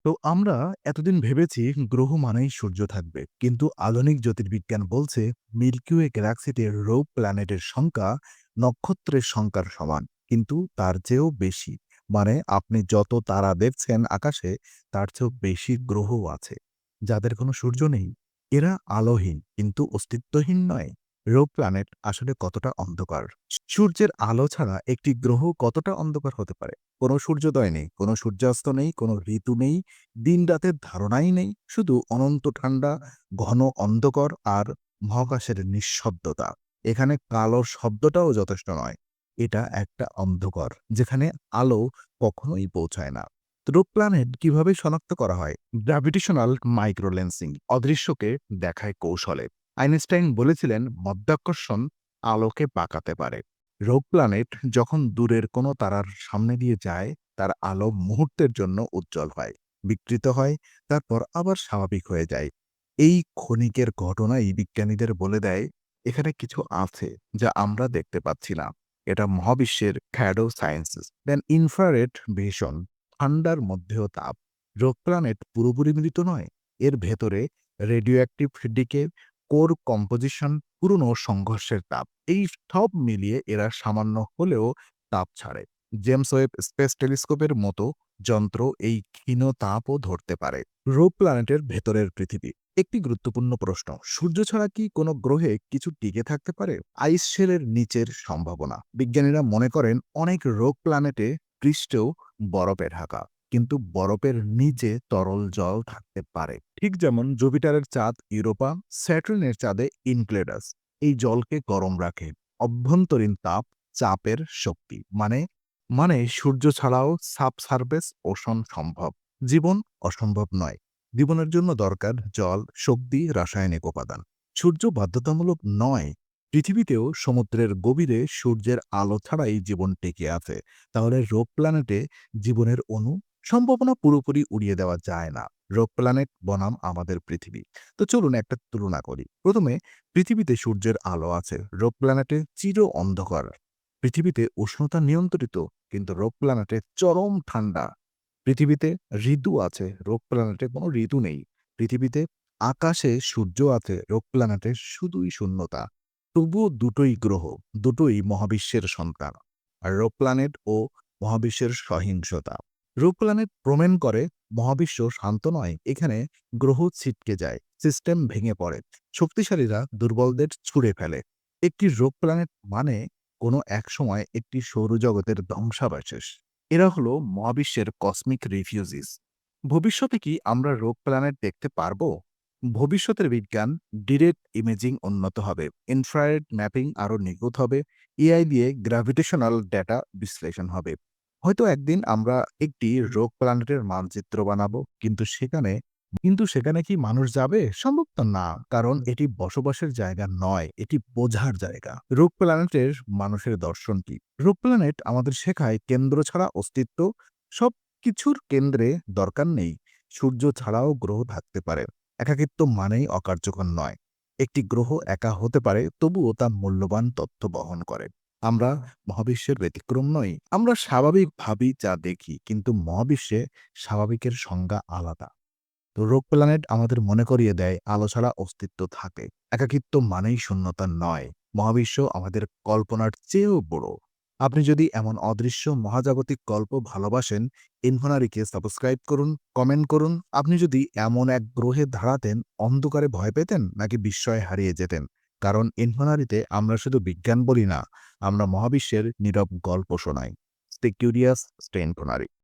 তো আমরা এতদিন ভেবেছি গ্রহ মানেই সূর্য থাকবে, কিন্তু আধুনিক জ্যোতির্বিজ্ঞান বলছে মিল্কি ওয়ে গ্যালাক্সিতে রোগ প্ল্যানেটের সংখ্যা নক্ষত্রের সংখ্যার সমান, কিন্তু তার চেয়েও বেশি। মানে আপনি যত তারা দেখছেন আকাশে, তার চেয়েও বেশি গ্রহ আছে যাদের কোনো সূর্য নেই। এরা আলোহীন কিন্তু অস্তিত্বহীন নয়। রোগ প্ল্যানেট আসলে কতটা অন্ধকার? সূর্যের আলো ছাড়া একটি গ্রহ কতটা অন্ধকার হতে পারে? কোনো সূর্যোদয় নেই, কোনো সূর্যাস্ত নেই, কোনো ঋতু নেই, দিন-রাতের ধারণাই নেই। শুধু অনন্ত ঠান্ডা, ঘন অন্ধকার আর মহাকাশের নিঃশব্দতা। এখানে কালো শব্দটাও যথেষ্ট নয়। এটা একটা অন্ধকার, যেখানে আলো কখনোই পৌঁছায় না। তো রোগ প্ল্যানেট কিভাবে শনাক্ত করা হয়? গ্র্যাভিটেশনাল মাইক্রোলেন্সিং অদৃশ্যকে দেখায় কৌশলে। আইনস্টাইন বলেছিলেন, মধ্যাকর্ষণ আলোকে বাঁকাতে পারে। রোগ প্ল্যানেট যখন দূরের কোনো তারার সামনে দিয়ে যায়, তার আলো মুহূর্তের জন্য উজ্জ্বল হয়, বিকৃত হয়, তারপর আবার স্বাভাবিক হয়ে যায়। এই ক্ষণিকের ঘটনাই বিজ্ঞানীদের বলে দেয় এখানে কিছু আছে যা আমরা দেখতে পাচ্ছি না। এটা মহাবিশ্বের শ্যাডো সায়েন্সেস। দেন ইনফ্রারেড ভিশন, ঠান্ডার মধ্যেও তাপ। রোগ প্ল্যানেট পুরোপুরি মৃত নয়, এর ভেতরে radioactive decay, core composition, পুরনো সংঘর্ষের তাপ, এই সব মিলিয়ে এরা সামান্য হলেও তাপ ছাড়ে। জেমস ওয়েব স্পেস টেলিস্কোপের মতো যন্ত্র এই ক্ষীণ তাপও ধরতে পারে। রোগ প্ল্যানেটের ভেতরের পৃথিবী একটি গুরুত্বপূর্ণ প্রশ্ন। সূর্য ছাড়া কি কোনো গ্রহে কিছু টিকে থাকতে পারে? আইস শেলের নিচের সম্ভাবনা। বিজ্ঞানীরা মনে করেন অনেক রোগ প্ল্যানেটে পৃষ্ঠেও বরফে ঢাকা, কিন্তু বরফের নিচে তরল জল থাকতে পারে। ঠিক যেমন জুপিটারের চাঁদ ইউরোপা, স্যাটার্নের চাঁদে ইনক্লেডাস এই জলকে গরম রাখে। অভ্যন্তরীণ তাপ, চাপের শক্তি মানে মানে সূর্য ছাড়াও সাবসারফেস ওশন সম্ভব। জীবন অসম্ভব নয়। জীবনের জন্য দরকার জল, শক্তি, রাসায়নিক উপাদান। সূর্য বাধ্যতামূলক নয়। পৃথিবীতেও সমুদ্রের গভীরে সূর্যের আলো ছাড়াই জীবন টিকে আছে। তাহলে রোগ প্ল্যানেটে জীবনের অণু সম্ভাবনা পুরোপুরি উড়িয়ে দেওয়া যায় না। রোগ প্ল্যানেট বনাম আমাদের পৃথিবী। তো চলুন একটা তুলনা করি। প্রথমে, পৃথিবীতে সূর্যের আলো আছে, রোগ প্ল্যানেটে চির অন্ধকার। পৃথিবীতে উষ্ণতা নিয়ন্ত্রিত, কিন্তু রোগ প্ল্যানেটে চরম ঠান্ডা। পৃথিবীতে ঋতু আছে, রোগ প্ল্যানেটে কোনো ঋতু নেই। পৃথিবীতে আকাশে সূর্য আছে, রোগ প্ল্যানেটে শুধুই শূন্যতা। তবুও দুটোই গ্রহ, দুটোই মহাবিশ্বের সন্তান। আর রোগ প্ল্যানেট ও মহাবিশ্বের সহিংসতা। রোগ প্ল্যানেট প্রমাণ করে মহাবিশ্ব শান্ত নয়, এখানে গ্রহ ছিটকে যায়, সিস্টেম ভেঙে পড়ে, শক্তিশালীরা দুর্বলদের ছুঁড়ে ফেলে। একটি রোগ প্ল্যানেট মানে কোনো এক সময় একটি সৌরজগতের ধ্বংসাবশেষ। এরা হলো মহাবিশ্বের কসমিক রিফিউজিস। ভবিষ্যতে কি আমরা রোগ প্ল্যানেট দেখতে পারবো? ভবিষ্যতের বিজ্ঞান, ডিরেক্ট ইমেজিং উন্নত হবে, ইনফ্রারেড ম্যাপিং আরও নিখুঁত হবে, এআই দিয়ে গ্র্যাভিটেশনাল ডেটা বিশ্লেষণ হবে। হয়তো একদিন আমরা একটি রোগ প্ল্যানেটের মানচিত্র বানাবো, কিন্তু সেখানে কি মানুষ যাবে? সম্ভব তো না, কারণ এটি বসবাসের জায়গা নয়, এটি বোঝার জায়গা। রোগ প্ল্যানেটের মানুষের দর্শন কি? রোগ প্ল্যানেট আমাদের শেখায় কেন্দ্র ছাড়া অস্তিত্ব, সবকিছুর কেন্দ্রে দরকার নেই। সূর্য ছাড়াও গ্রহ থাকতে পারে। একাকিত্ব মানেই অকার্যকর নয়। একটি গ্রহ একা হতে পারে, তবুও তা মূল্যবান তথ্য বহন করে। আমরা মহাবিশ্বের ব্যতিক্রম নই। আমরা স্বাভাবিক ভাবি যা দেখি, কিন্তু মহাবিশ্বে স্বাভাবিকের সংজ্ঞা আলাদা। তো রোগ প্ল্যানেট আমাদের মনে করিয়ে দেয় আলো ছাড়া অস্তিত্ব থাকে। একাকিত্ব মানেই শূন্যতা নয়। মহাবিশ্ব আমাদের কল্পনার চেয়েও বড়। আপনি যদি এমন অদৃশ্য মহাজাগতিক গল্প ভালোবাসেন, ইনফোনারিকে সাবস্ক্রাইব করুন, কমেন্ট করুন। আপনি যদি এমন এক গ্রহে দাঁড়াতেন, অন্ধকারে ভয় পেতেন নাকি বিস্ময়ে হারিয়ে যেতেন? কারণ ইনফোনারিতে আমরা শুধু বিজ্ঞান বলি না, আমরা মহাবিশ্বের নীরব গল্প শোনাই। Stay curious, stay ইনফোনারি।